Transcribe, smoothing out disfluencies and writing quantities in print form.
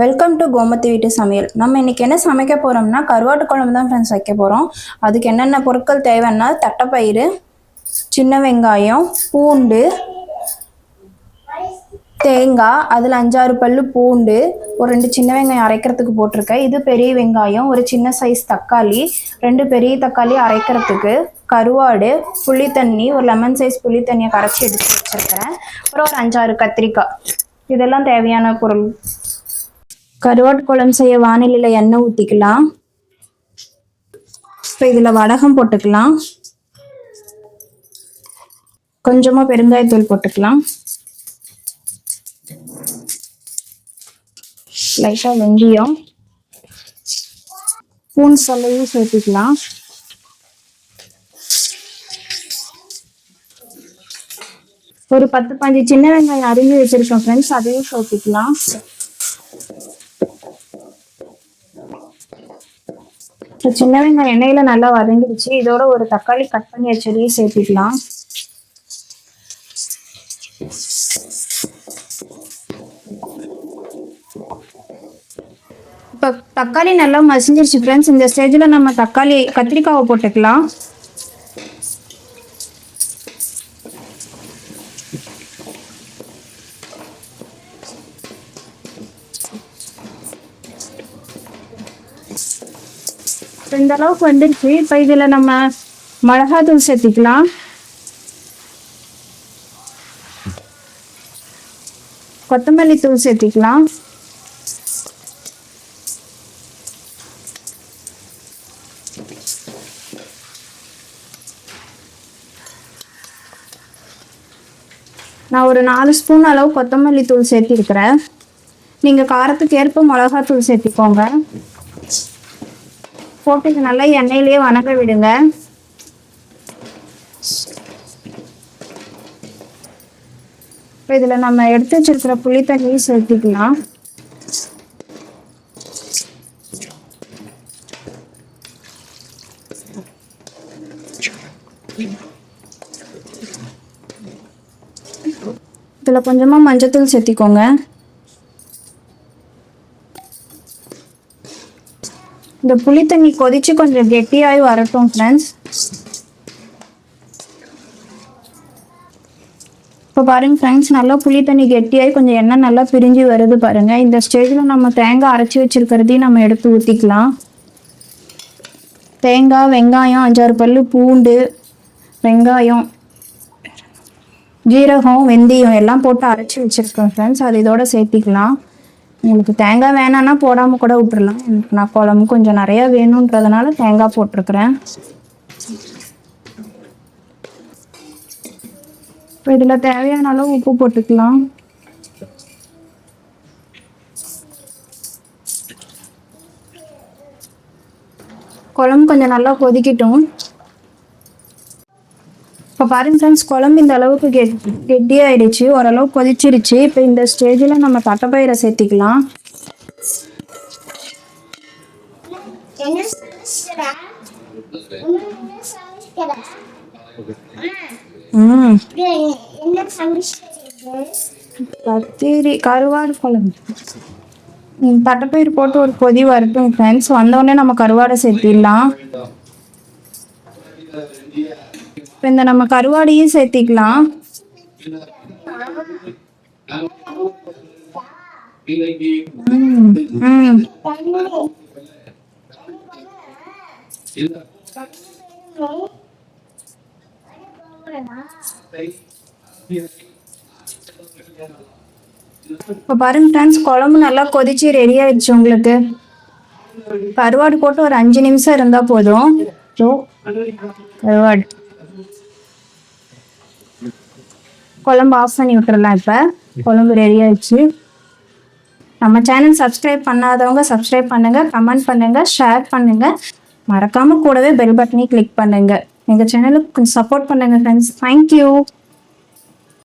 Welcome to Gomathi வீட்டு சமையல். நம்ம இன்னைக்கு என்ன சமைக்க போறோம்னா கருவாட்டு குழம்பு தான் ஃப்ரெண்ட்ஸ் வைக்க போகிறோம். அதுக்கு என்னென்ன பொருட்கள் தேவைன்னா தட்டைப்பயிறு, சின்ன வெங்காயம், பூண்டு, தேங்காய், அதில் 5-6 பல்லு பூண்டு, ஒரு 2 சின்ன வெங்காயம் அரைக்கிறதுக்கு போட்டிருக்கேன். இது பெரிய வெங்காயம், ஒரு சின்ன சைஸ் தக்காளி, 2 பெரிய தக்காளி அரைக்கிறதுக்கு, கருவாடு, புளி தண்ணி, ஒரு லெமன் சைஸ் புளி தண்ணியை கரைச்சி எடுத்து வச்சுருக்கிறேன். அப்புறம் ஒரு 5-6 கத்திரிக்காய். இதெல்லாம் தேவையான பொருள். கருவாட்டு குழம்பு செய்ய வானிலையில் எண்ணெய் ஊற்றிக்கலாம். இப்போ இதில் வடகம் போட்டுக்கலாம். கொஞ்சமாக பெருங்காயத்தூள் போட்டுக்கலாம். லைட்டாக வெந்தயம், பூண்டு சல்லையும் சேர்த்துக்கலாம். ஒரு 10-15 சின்ன வெங்காயம் அரிஞ்சு வச்சிருக்கோம் ஃப்ரெண்ட்ஸ், அதையும் சேர்த்துக்கலாம். சின்ன வெங்காயம் எண்ணெயில நல்லா வதங்கிடுச்சு. இதோட ஒரு தக்காளி கட் பண்ணி வச்சதையும் சேர்த்துக்கலாம். இப்போ தக்காளி நல்லா மசிஞ்சிருச்சு ஃப்ரெண்ட்ஸ். இந்த ஸ்டேஜில் நம்ம கத்திரிக்காவை போட்டுக்கலாம். இந்த அளவுக்கு வந்துருச்சு. இப்போ இதில் நம்ம மிளகாத்தூள் சேர்த்துக்கலாம். கொத்தமல்லி தூள் சேர்த்துக்கலாம். நான் ஒரு 4 ஸ்பூன் அளவு கொத்தமல்லி தூள் சேர்த்திருக்கிறேன். நீங்கள் காரத்துக்கு ஏற்ப மிளகாத்தூள் சேர்த்துக்கோங்க. போட்டு நல்லா எண்ணெயிலேயே வணங்க விடுங்க. இப்போ இதில் நம்ம எடுத்து வச்சிருக்கிற புளி தண்ணியை சேர்த்துக்கலாம். இதில் கொஞ்சமாக மஞ்சத்தூள் சேர்த்திக்கோங்க. இந்த புளி தண்ணி கொதிச்சு கொஞ்சம் கெட்டியாகி வரட்டும் ஃப்ரெண்ட்ஸ். இப்போ பாருங்க ஃப்ரெண்ட்ஸ், நல்லா புளி தண்ணி கெட்டியாகி கொஞ்சம் எண்ணெய் நல்லா பிரிஞ்சு வருது பாருங்க. இந்த ஸ்டேஜில் நம்ம தேங்காய் அரைச்சி வச்சிருக்கிறதையும் நம்ம எடுத்து ஊற்றிக்கலாம். தேங்காய், வெங்காயம், 5-6 பல்லு பூண்டு, வெங்காயம், ஜீரகம், வெந்தயம் எல்லாம் போட்டு அரைச்சி வச்சிருக்கேன் ஃப்ரெண்ட்ஸ். அது இதோட சேர்த்திக்கலாம். உங்களுக்கு தேங்காய் வேணான்னா போடாமல் கூட விட்டுறலாம். எனக்கு நான் குழம்பு கொஞ்சம் நிறையா வேணுன்றதுனால தேங்காய் போட்டிருக்கிறேன். இப்போ இதில் தேவையான அளவு உப்பு போட்டுக்கலாம். குழம்பு கொஞ்சம் நல்லா கொதிக்கட்டும். இப்போ பாருங்க ஃப்ரெண்ட்ஸ், குழம்பு இந்த அளவுக்கு கெட்டியாயிடுச்சு, ஓரளவு கொதிச்சிருச்சு. இப்போ இந்த ஸ்டேஜில் நம்ம தட்டைப்பயிரை சேர்த்திக்கலாம். கருவாடு குழம்பு. தட்டைப்பயிறு போட்டு ஒரு கொதி வரட்டும் ஃப்ரெண்ட்ஸ். வந்தோடனே நம்ம கருவாடை சேர்த்திடலாம். இப்போ இந்த நம்ம கருவாடையும் சேர்த்திக்கலாம். இப்போ பாருங்க ஃப்ரெண்ட்ஸ், குழம்பு நல்லா கொதிச்சு ரெடி ஆயிடுச்சு. உங்களுக்கு கருவாடு போட்டு ஒரு 5 நிமிஷம் இருந்தால் போதும். கருவாடு குழம்பு ஆஃப் பண்ணி விட்டுறலாம். இப்போ குழம்பு ரெடி ஆயிடுச்சு. நம்ம சேனல் சப்ஸ்கிரைப் பண்ணாதவங்க சப்ஸ்கிரைப் பண்ணுங்க, கமெண்ட் பண்ணுங்க, ஷேர் பண்ணுங்க, மறக்காம கூடவே பெல் பட்டனை கிளிக் பண்ணுங்க. எங்கள் சேனலுக்கு கொஞ்சம் சப்போர்ட் பண்ணுங்க ஃப்ரெண்ட்ஸ். தேங்க்யூ.